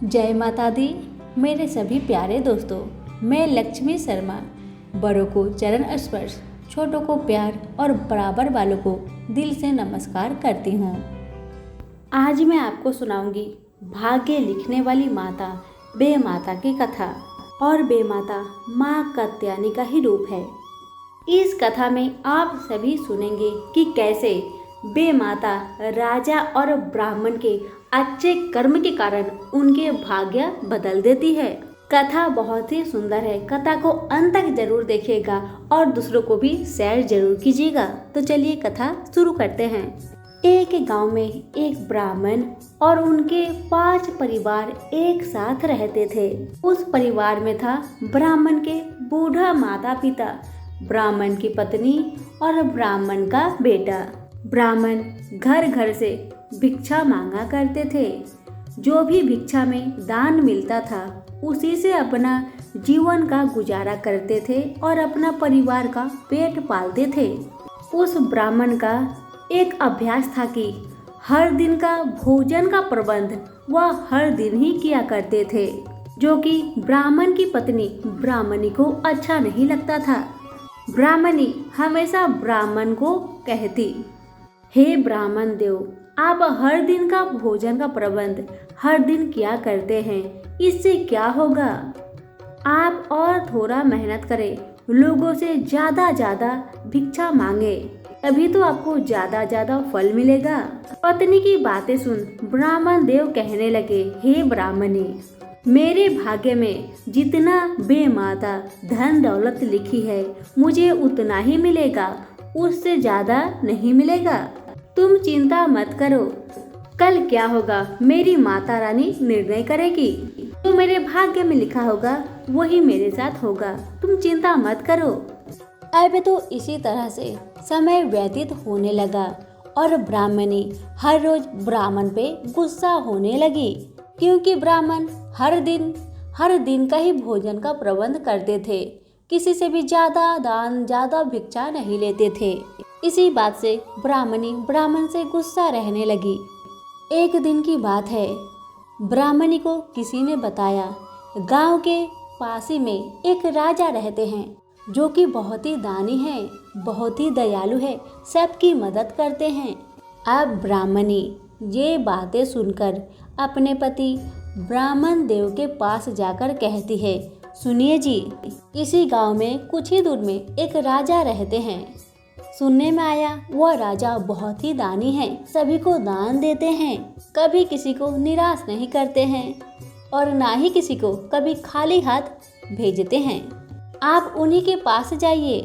जय माता दी। मेरे सभी प्यारे दोस्तों, मैं लक्ष्मी शर्मा बड़ों को चरण स्पर्श, छोटों को प्यार और बराबर वालों को दिल से नमस्कार करती हूँ। आज मैं आपको सुनाऊंगी भाग्य लिखने वाली माता बेमाता की कथा। और बेमाता माँ कात्यायनी का ही रूप है। इस कथा में आप सभी सुनेंगे कि कैसे बेमाता राजा और ब्राह्मण के अच्छे कर्म के कारण उनके भाग्य बदल देती है। कथा बहुत ही सुंदर है। कथा को अंत तक जरूर देखिएगा और दूसरों को भी शेयर जरूर कीजिएगा। तो चलिए कथा शुरू करते हैं। एक गांव में एक ब्राह्मण और उनके 5 परिवार एक साथ रहते थे। उस परिवार में था ब्राह्मण के बूढ़ा माता पिता, ब्राह्मण की पत्नी और ब्राह्मण का बेटा। ब्राह्मण घर घर से भिक्षा मांगा करते थे। जो भी भिक्षा में दान मिलता था उसी से अपना जीवन का गुजारा करते थे और अपना परिवार का पेट पालते थे। उस ब्राह्मण का एक अभ्यास था कि हर दिन का भोजन का प्रबंध वह हर दिन ही किया करते थे, जो कि ब्राह्मण की पत्नी ब्राह्मणी को अच्छा नहीं लगता था। ब्राह्मणी हमेशा ब्राह्मण को कहती, हे ब्राह्मण देव, आप हर दिन का भोजन का प्रबंध हर दिन किया करते हैं, इससे क्या होगा? आप और थोड़ा मेहनत करें, लोगों से ज्यादा भिक्षा मांगे, तभी तो आपको ज्यादा फल मिलेगा। पत्नी की बातें सुन ब्राह्मण देव कहने लगे, हे ब्राह्मणी, मेरे भाग्य में जितना बेमाता धन दौलत लिखी है मुझे उतना ही मिलेगा, उससे ज्यादा नहीं मिलेगा। तुम चिंता मत करो, कल क्या होगा मेरी माता रानी निर्णय करेगी। जो मेरे भाग्य में लिखा होगा वही मेरे साथ होगा, तुम चिंता मत करो। अब तो इसी तरह से समय व्यतीत होने लगा और ब्राह्मणी हर रोज ब्राह्मण पे गुस्सा होने लगी, क्योंकि ब्राह्मण हर दिन का ही भोजन का प्रबंध करते थे, किसी से भी ज्यादा दान ज्यादा भिक्षा नहीं लेते थे। इसी बात से ब्राह्मणी ब्राह्मण से गुस्सा रहने लगी। एक दिन की बात है, ब्राह्मणी को किसी ने बताया गांव के पास ही में एक राजा रहते हैं, जो कि बहुत ही दानी है, बहुत ही दयालु है, सबकी मदद करते हैं। अब ब्राह्मणी ये बातें सुनकर अपने पति ब्राह्मण देव के पास जाकर कहती है, सुनिए जी, इसी गांव में कुछ ही दूर में एक राजा रहते हैं। सुनने में आया वह राजा बहुत ही दानी है, सभी को दान देते हैं, कभी किसी को निराश नहीं करते हैं और ना ही किसी को कभी खाली हाथ भेजते हैं। आप उन्हीं के पास जाइए,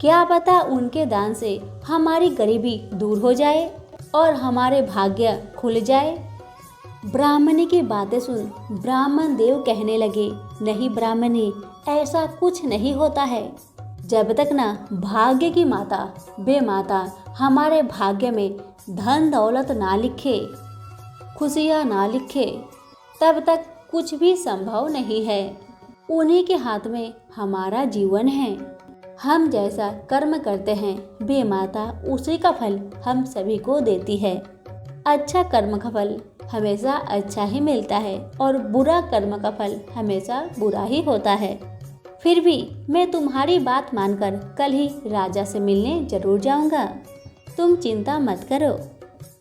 क्या पता उनके दान से हमारी गरीबी दूर हो जाए और हमारे भाग्य खुल जाए। ब्राह्मणी की बातें सुन ब्राह्मण देव कहने लगे, नहीं ब्राह्मणी, ऐसा कुछ नहीं होता है। जब तक ना भाग्य की माता बेमाता हमारे भाग्य में धन दौलत ना लिखे, खुशियाँ ना लिखे, तब तक कुछ भी संभव नहीं है। उन्हीं के हाथ में हमारा जीवन है। हम जैसा कर्म करते हैं बेमाता उसी का फल हम सभी को देती है। अच्छा कर्म का फल हमेशा अच्छा ही मिलता है और बुरा कर्म का फल हमेशा बुरा ही होता है। फिर भी मैं तुम्हारी बात मानकर कल ही राजा से मिलने जरूर जाऊंगा, तुम चिंता मत करो।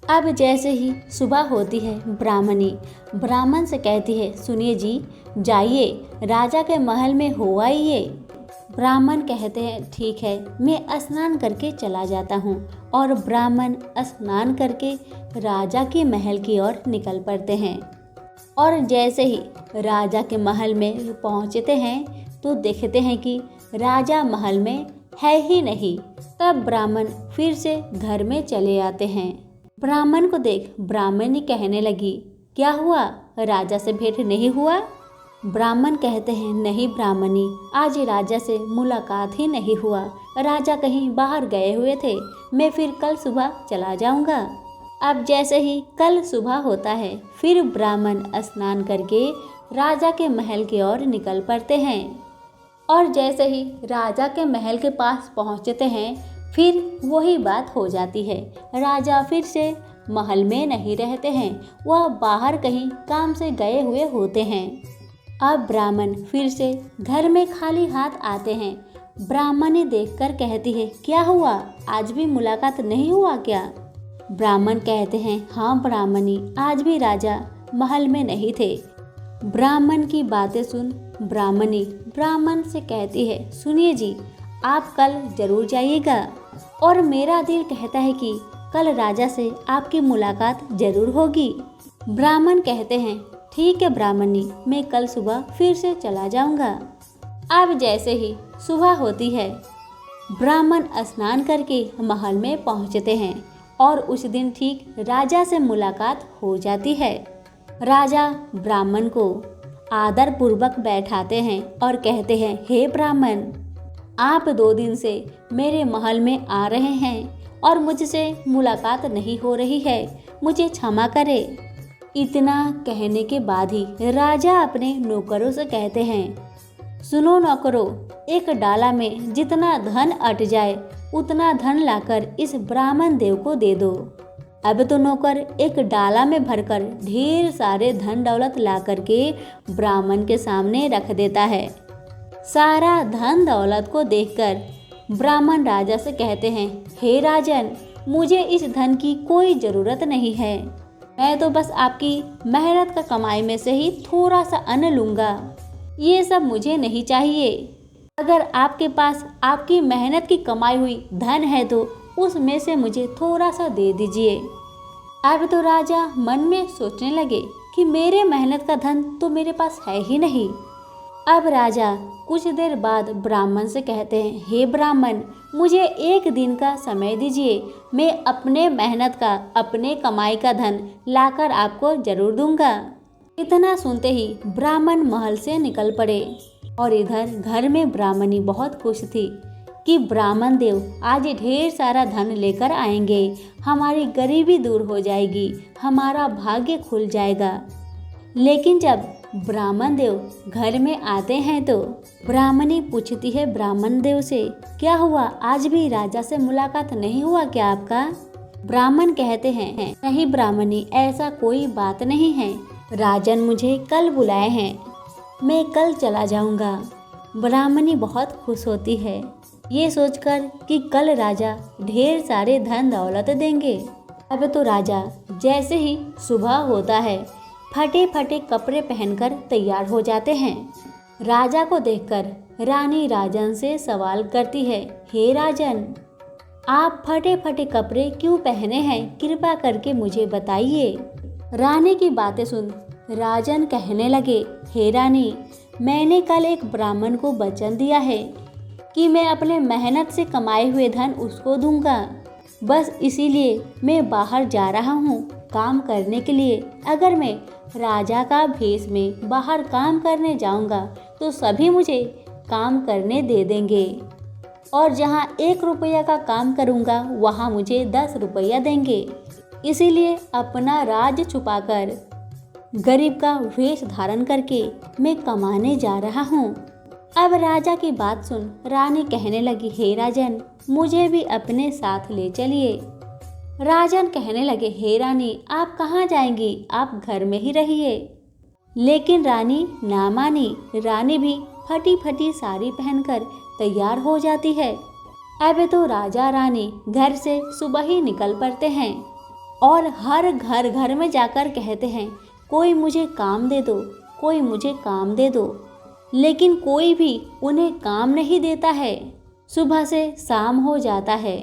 अब जैसे ही सुबह होती है, ब्राह्मणी ब्राह्मण से कहती है, सुनिए जी, जाइए राजा के महल में हो आइए। ब्राह्मण कहते हैं, ठीक है, मैं स्नान करके चला जाता हूँ। और ब्राह्मण स्नान करके राजा के महल की ओर निकल पड़ते हैं। और जैसे ही राजा के महल में पहुँचते हैं तो देखते हैं कि राजा महल में है ही नहीं। तब ब्राह्मण फिर से घर में चले आते हैं। ब्राह्मण को देख ब्राह्मणी कहने लगी, क्या हुआ, राजा से भेंट नहीं हुआ? ब्राह्मण कहते हैं, नहीं ब्राह्मणी, आज राजा से मुलाकात ही नहीं हुआ, राजा कहीं बाहर गए हुए थे, मैं फिर कल सुबह चला जाऊंगा। अब जैसे ही कल सुबह होता है, फिर ब्राह्मण स्नान करके राजा के महल की ओर निकल पड़ते हैं। और जैसे ही राजा के महल के पास पहुंचते हैं, फिर वही बात हो जाती है। राजा फिर से महल में नहीं रहते हैं, वह बाहर कहीं काम से गए हुए होते हैं। अब ब्राह्मण फिर से घर में खाली हाथ आते हैं। ब्राह्मणी देखकर कहती है, क्या हुआ, आज भी मुलाकात नहीं हुआ क्या? ब्राह्मण कहते हैं, हाँ ब्राह्मणी, आज भी राजा महल में नहीं थे। ब्राह्मण की बातें सुन ब्राह्मणी ब्राह्मण से कहती है, सुनिए जी, आप कल जरूर जाइएगा और मेरा दिल कहता है कि कल राजा से आपकी मुलाकात जरूर होगी। ब्राह्मण कहते हैं, ठीक है ब्राह्मणी, मैं कल सुबह फिर से चला जाऊंगा। अब जैसे ही सुबह होती है, ब्राह्मण स्नान करके महल में पहुंचते हैं और उस दिन ठीक राजा से मुलाकात हो जाती है। राजा ब्राह्मण को आदर पूर्वक बैठाते हैं और कहते हैं, हे ब्राह्मण, आप 2 दिन से मेरे महल में आ रहे हैं और मुझसे मुलाकात नहीं हो रही है, मुझे क्षमा करें। इतना कहने के बाद ही राजा अपने नौकरों से कहते हैं, सुनो नौकरों, एक डाला में जितना धन अट जाए उतना धन लाकर इस ब्राह्मण देव को दे दो। अब तो नौकर एक डाला में भरकर ढेर सारे धन दौलत ला करके ब्राह्मण के सामने रख देता है। सारा धन दौलत को देखकर ब्राह्मण राजा से कहते हैं, हे राजन, मुझे इस धन की कोई ज़रूरत नहीं है, मैं तो बस आपकी मेहनत का कमाई में से ही थोड़ा सा अन्न लूँगा, ये सब मुझे नहीं चाहिए। अगर आपके पास आपकी मेहनत की कमाई हुई धन है तो उसमें से मुझे थोड़ा सा दे दीजिए। अब तो राजा मन में सोचने लगे कि मेरे मेहनत का धन तो मेरे पास है ही नहीं। अब राजा कुछ देर बाद ब्राह्मण से कहते हैं, हे ब्राह्मण, मुझे 1 दिन का समय दीजिए, मैं अपने मेहनत का, अपने कमाई का धन लाकर आपको जरूर दूंगा। इतना सुनते ही ब्राह्मण महल से निकल पड़े और इधर घर में ब्राह्मणी बहुत खुश थी कि ब्राह्मण देव आज ढेर सारा धन लेकर आएंगे, हमारी गरीबी दूर हो जाएगी, हमारा भाग्य खुल जाएगा। लेकिन जब ब्राह्मण देव घर में आते हैं तो ब्राह्मणी पूछती है ब्राह्मण देव से, क्या हुआ, आज भी राजा से मुलाकात नहीं हुआ क्या आपका? ब्राह्मण कहते हैं, नहीं ब्राह्मणी, ऐसा कोई बात नहीं है, राजन मुझे कल बुलाए हैं, मैं कल चला जाऊंगा। ब्राह्मणी बहुत खुश होती है ये सोचकर कि कल राजा ढेर सारे धन दौलत देंगे। अब तो राजा जैसे ही सुबह होता है, फटे फटे कपड़े पहनकर तैयार हो जाते हैं। राजा को देखकर रानी राजन से सवाल करती है, हे राजन, आप फटे फटे कपड़े क्यों पहने हैं, कृपा करके मुझे बताइए। रानी की बातें सुन राजन कहने लगे, हे रानी, मैंने कल एक ब्राह्मण को वचन दिया है कि मैं अपने मेहनत से कमाए हुए धन उसको दूंगा, बस इसीलिए मैं बाहर जा रहा हूँ काम करने के लिए। अगर मैं राजा का भेष में बाहर काम करने जाऊंगा तो सभी मुझे काम करने दे देंगे और जहाँ 1 रुपया का काम करूंगा वहाँ मुझे 10 रुपया देंगे। इसीलिए अपना राज छुपाकर गरीब का वेश धारण करके मैं कमाने जा रहा हूँ। अब राजा की बात सुन रानी कहने लगी, हे राजन, मुझे भी अपने साथ ले चलिए। राजन कहने लगे, हे रानी, आप कहाँ जाएंगी, आप घर में ही रहिए। लेकिन रानी ना मानी। रानी भी फटी फटी साड़ी पहनकर तैयार हो जाती है। अब तो राजा रानी घर से सुबह ही निकल पड़ते हैं और हर घर में जाकर कहते हैं, कोई मुझे काम दे दो, कोई मुझे काम दे दो। लेकिन कोई भी उन्हें काम नहीं देता है। सुबह से शाम हो जाता है,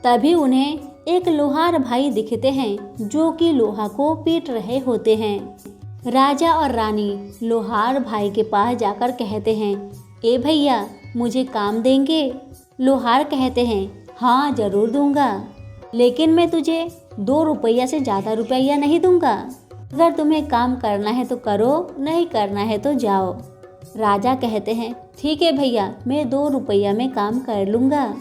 तभी उन्हें एक लोहार भाई दिखते हैं जो कि लोहा को पीट रहे होते हैं। राजा और रानी लोहार भाई के पास जाकर कहते हैं, ए भैया, मुझे काम देंगे? लोहार कहते हैं, हाँ जरूर दूंगा, लेकिन मैं तुझे 2 रुपया से ज़्यादा रुपया नहीं दूंगा। अगर तुम्हें काम करना है तो करो, नहीं करना है तो जाओ। राजा कहते हैं, ठीक है भैया, मैं 2 रुपया में काम कर लूँगा।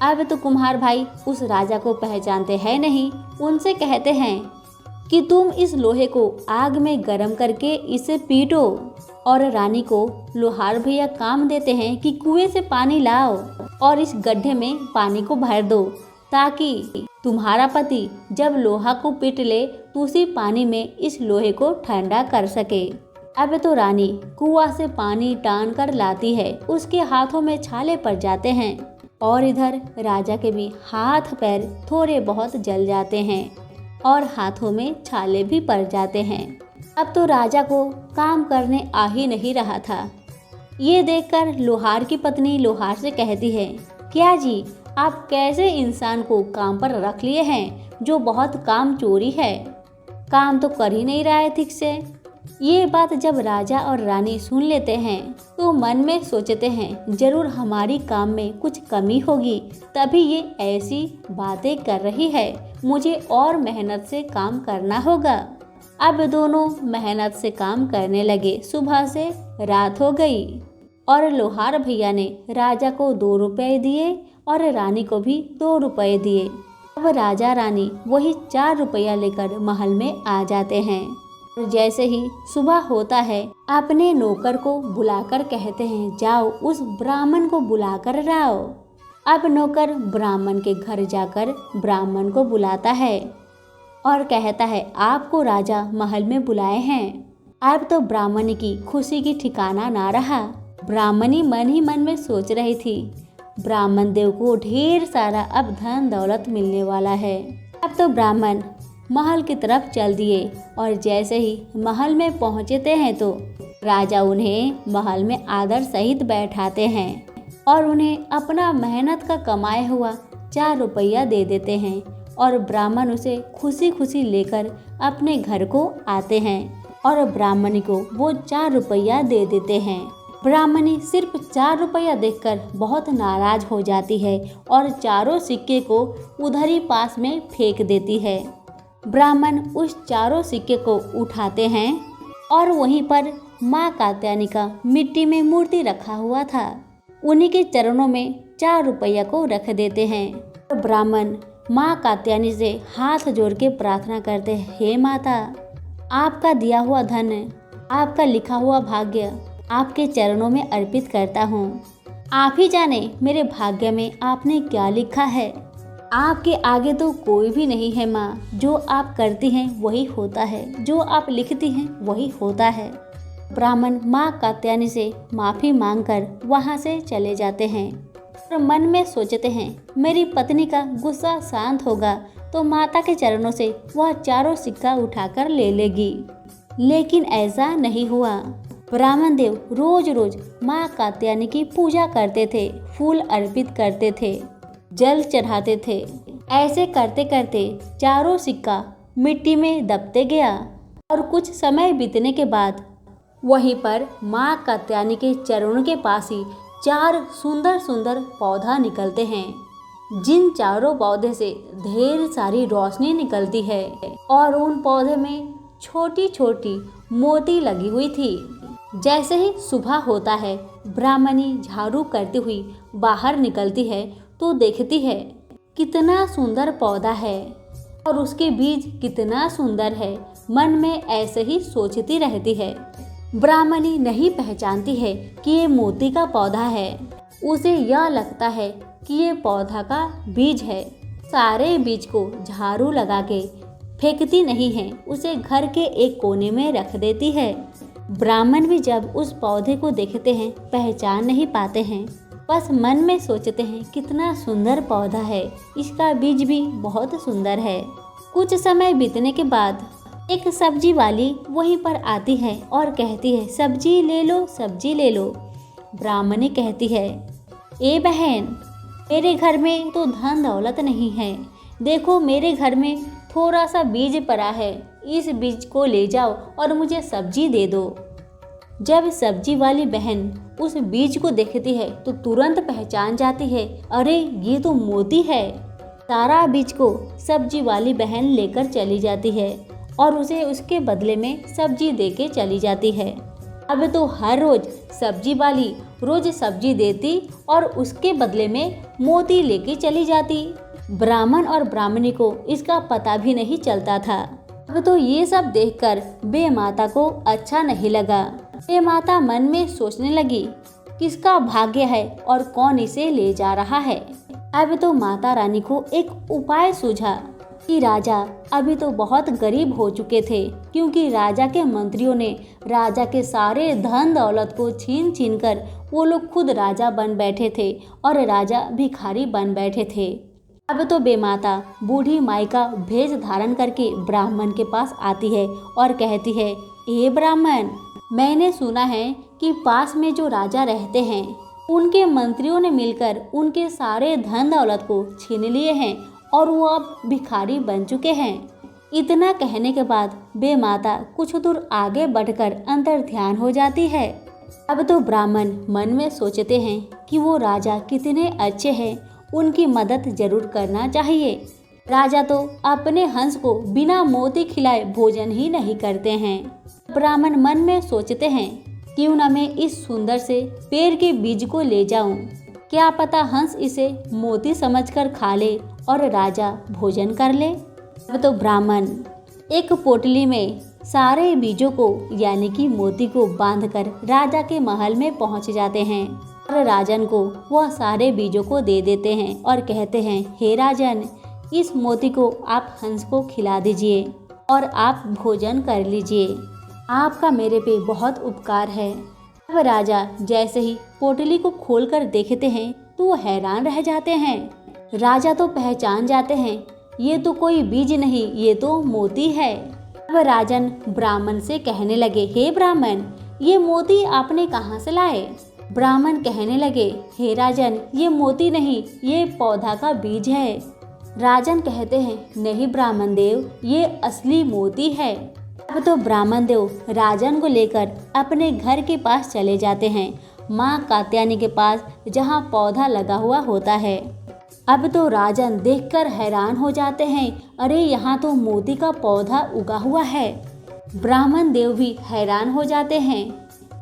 अब तो कुम्हार भाई उस राजा को पहचानते हैं नहीं। उनसे कहते हैं कि तुम इस लोहे को आग में गर्म करके इसे पीटो। और रानी को लोहार भैया काम देते हैं कि कुएं से पानी लाओ और इस गड्ढे में पानी को भर दो ताकि तुम्हारा पति जब लोहा को पीट ले तो उसी पानी में इस लोहे को ठंडा कर सके। अब तो रानी कुआं से पानी टान कर लाती है, उसके हाथों में छाले पड़ जाते हैं और इधर राजा के भी हाथ पैर थोड़े बहुत जल जाते हैं और हाथों में छाले भी पड़ जाते हैं। अब तो राजा को काम करने आ ही नहीं रहा था। ये देखकर लोहार की पत्नी लोहार से कहती है, क्या जी, आप कैसे इंसान को काम पर रख लिए हैं जो बहुत काम चोरी है, काम तो कर ही नहीं रहा है ठीक से। ये बात जब राजा और रानी सुन लेते हैं तो मन में सोचते हैं जरूर हमारी काम में कुछ कमी होगी, तभी ये ऐसी बातें कर रही है, मुझे और मेहनत से काम करना होगा। अब दोनों मेहनत से काम करने लगे। सुबह से रात हो गई और लोहार भैया ने राजा को 2 रुपए दिए और रानी को भी 2 रुपए दिए। अब राजा रानी वही 4 रुपया लेकर महल में आ जाते हैं। और जैसे ही सुबह होता है अपने नौकर को बुलाकर कहते हैं, जाओ उस ब्राह्मण को बुलाकर लाओ। अब नौकर ब्राह्मण के घर जाकर ब्राह्मण को बुलाता है और कहता है, आपको राजा महल में बुलाए हैं। अब तो ब्राह्मण की खुशी की ठिकाना ना रहा। ब्राह्मणी मन ही मन में सोच रही थी, ब्राह्मण देव को ढेर सारा अब धन दौलत मिलने वाला है। अब तो ब्राह्मण महल की तरफ चल दिए और जैसे ही महल में पहुंचते हैं तो राजा उन्हें महल में आदर सहित बैठाते हैं और उन्हें अपना मेहनत का कमाया हुआ 4 रुपया दे देते हैं और ब्राह्मण उसे खुशी खुशी लेकर अपने घर को आते हैं और ब्राह्मणी को वो 4 रुपया दे देते हैं। ब्राह्मणी सिर्फ 4 रुपया देखकर बहुत नाराज हो जाती है और चारों सिक्के को उधर ही पास में फेंक देती है। ब्राह्मण उस चारों सिक्के को उठाते हैं और वहीं पर माँ कात्यायनी का मिट्टी में मूर्ति रखा हुआ था, उन्हीं के चरणों में 4 रुपया को रख देते हैं। तो ब्राह्मण माँ कात्यायनी से हाथ जोड़ के प्रार्थना करते हैं, हे माता, आपका दिया हुआ धन, आपका लिखा हुआ भाग्य आपके चरणों में अर्पित करता हूँ। आप ही जाने मेरे भाग्य में आपने क्या लिखा है। आपके आगे तो कोई भी नहीं है माँ, जो आप करती हैं वही होता है, जो आप लिखती हैं वही होता है। ब्राह्मण माँ कात्यायनी से माफ़ी मांगकर वहाँ से चले जाते हैं और मन में सोचते हैं, मेरी पत्नी का गुस्सा शांत होगा तो माता के चरणों से वह चारों सिक्का उठाकर ले लेगी। लेकिन ऐसा नहीं हुआ। ब्राह्मण देव रोज रोज माँ कात्यायनी की पूजा करते थे, फूल अर्पित करते थे, जल चढ़ाते थे। ऐसे करते करते चारों सिक्का मिट्टी में दबते गया और कुछ समय बीतने के बाद वहीं पर माँ कात्यायनी के चरणों के पास ही 4 सुंदर सुंदर पौधा निकलते हैं, जिन चारों पौधे से ढेर सारी रोशनी निकलती है और उन पौधे में छोटी छोटी मोती लगी हुई थी। जैसे ही सुबह होता है, ब्राह्मणी झाड़ू करती हुई बाहर निकलती है तो देखती है कितना सुंदर पौधा है और उसके बीज कितना सुंदर है। मन में ऐसे ही सोचती रहती है। ब्राह्मणी नहीं पहचानती है कि ये मोती का पौधा है। उसे यह लगता है कि ये पौधा का बीज है। सारे बीज को झाड़ू लगा के फेंकती नहीं है, उसे घर के एक कोने में रख देती है। ब्राह्मण भी जब उस पौधे को देखते हैं पहचान नहीं पाते हैं, बस मन में सोचते हैं कितना सुंदर पौधा है, इसका बीज भी बहुत सुंदर है। कुछ समय बीतने के बाद एक सब्जी वाली वहीं पर आती है और कहती है, सब्जी ले लो, सब्जी ले लो। ब्राह्मणी कहती है, ए बहन, मेरे घर में तो धन दौलत नहीं है, देखो मेरे घर में थोड़ा सा बीज पड़ा है, इस बीज को ले जाओ और मुझे सब्जी दे दो। जब सब्जी वाली बहन उस बीज को देखती है तो तुरंत पहचान जाती है, अरे ये तो मोती है। सारा बीज को सब्जी वाली बहन लेकर चली जाती है और उसे उसके बदले में सब्जी देके चली जाती है। अब तो हर रोज सब्जी वाली रोज सब्जी देती और उसके बदले में मोती लेके चली जाती। ब्राह्मण और ब्राह्मणी को इसका पता भी नहीं चलता था। अब तो ये सब देखकर बेमाता को अच्छा नहीं लगा। बेमाता मन में सोचने लगी, किसका भाग्य है और कौन इसे ले जा रहा है। अब तो माता रानी को एक उपाय सूझा कि राजा अभी तो बहुत गरीब हो चुके थे, क्योंकि राजा के मंत्रियों ने राजा के सारे धन दौलत को छीन छीन कर वो लोग खुद राजा बन बैठे थे और राजा भिखारी बन बैठे थे। अब तो बेमाता बूढ़ी माई का भेष धारण करके ब्राह्मण के पास आती है और कहती है, ए ब्राह्मण, मैंने सुना है कि पास में जो राजा रहते हैं उनके मंत्रियों ने मिलकर उनके सारे धन दौलत को छीन लिए हैं और वो अब भिखारी बन चुके हैं। इतना कहने के बाद बेमाता कुछ दूर आगे बढ़कर अंतर ध्यान हो जाती है। अब तो ब्राह्मण मन में सोचते हैं कि वो राजा कितने अच्छे हैं, उनकी मदद जरूर करना चाहिए। राजा तो अपने हंस को बिना मोती खिलाए भोजन ही नहीं करते हैं। ब्राह्मण मन में सोचते हैं, क्यों न मैं इस सुंदर से पेड़ के बीज को ले जाऊं, क्या पता हंस इसे मोती समझकर खा ले और राजा भोजन कर ले। अब तो ब्राह्मण एक पोटली में सारे बीजों को यानी कि मोती को बांधकर राजा के महल में पहुंच जाते हैं और राजन को वह सारे बीजों को दे देते हैं और कहते हैं, हे राजन, इस मोती को आप हंस को खिला दीजिए और आप भोजन कर लीजिए, आपका मेरे पे बहुत उपकार है। अब राजा जैसे ही पोटली को खोलकर देखते हैं तो वो हैरान रह जाते हैं। राजा तो पहचान जाते हैं, ये तो कोई बीज नहीं, ये तो मोती है। अब राजन ब्राह्मण से कहने लगे, हे ब्राह्मण, ये मोती आपने कहाँ से लाए। ब्राह्मण कहने लगे, हे राजन, ये मोती नहीं, ये पौधा का बीज है। राजन कहते हैं, नहीं ब्राह्मण देव, ये असली मोती है। अब तो ब्राह्मण देव राजन को लेकर अपने घर के पास चले जाते हैं, माँ कात्यायनी के पास, जहाँ पौधा लगा हुआ होता है। अब तो राजन देखकर हैरान हो जाते हैं, अरे यहाँ तो मोती का पौधा उगा हुआ है। ब्राह्मण देव भी हैरान हो जाते हैं।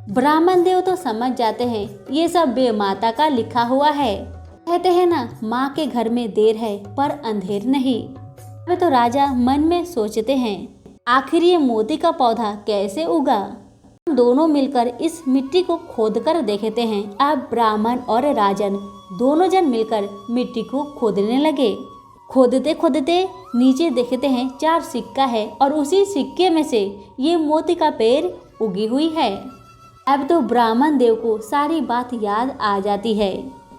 ब्राह्मण देव तो समझ जाते हैं ये सब बेमाता का लिखा हुआ है। कहते हैं ना, माँ के घर में देर है पर अंधेर नहीं। अब तो राजा मन में सोचते हैं, आखिर ये मोती का पौधा कैसे उगा। दोनों मिलकर इस मिट्टी को खोदकर देखते हैं। अब ब्राह्मण और राजन दोनों जन मिलकर मिट्टी को खोदने लगे। खोदते खोदते नीचे देखते हैं 4 सिक्का है और उसी सिक्के में से ये मोती का पेड़ उगी हुई है। अब तो ब्राह्मण देव को सारी बात याद आ जाती है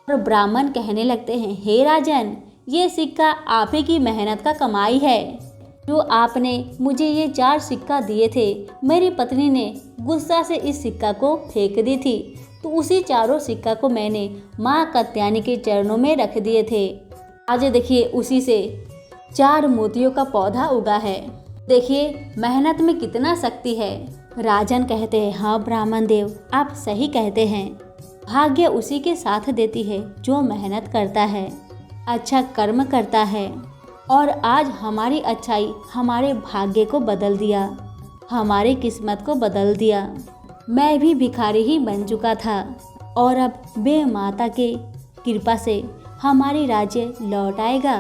और ब्राह्मण कहने लगते हैं, हे राजन, ये सिक्का आप ही की मेहनत का कमाई है। जो आपने मुझे ये 4 सिक्का दिए थे, मेरी पत्नी ने गुस्सा से इस सिक्का को फेंक दी थी, तो उसी चारों सिक्का को मैंने माँ कात्यायनी के चरणों में रख दिए थे। आज देखिए उसी से 4 मोतियों का पौधा उगा है। देखिए मेहनत में कितना शक्ति है। राजन कहते हैं, हाँ ब्राह्मण देव, आप सही कहते हैं। भाग्य उसी के साथ देती है जो मेहनत करता है, अच्छा कर्म करता है। और आज हमारी अच्छाई हमारे भाग्य को बदल दिया, हमारी किस्मत को बदल दिया। मैं भी भिखारी ही बन चुका था और अब बेमाता के कृपा से हमारी राज्य लौट आएगा।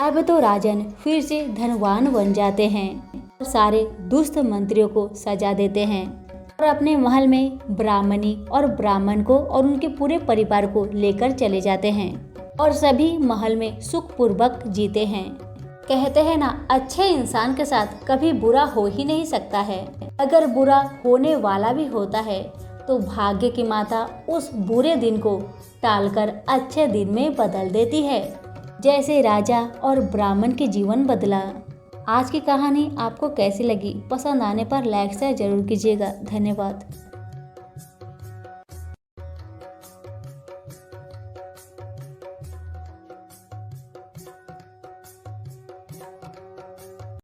अब तो राजन फिर से धनवान बन जाते हैं और सारे दुष्ट मंत्रियों को सजा देते हैं और अपने महल में ब्राह्मणी और ब्राह्मण को और उनके पूरे परिवार को लेकर चले जाते हैं और सभी महल में सुखपूर्वक जीते हैं। कहते हैं ना, अच्छे इंसान के साथ कभी बुरा हो ही नहीं सकता है। अगर बुरा होने वाला भी होता है तो भाग्य की माता उस बुरे दिन को टालकर अच्छे दिन में बदल देती है, जैसे राजा और ब्राह्मण के जीवन बदला। आज की कहानी आपको कैसी लगी? पसंद आने पर लाइक शेयर जरूर कीजिएगा। धन्यवाद।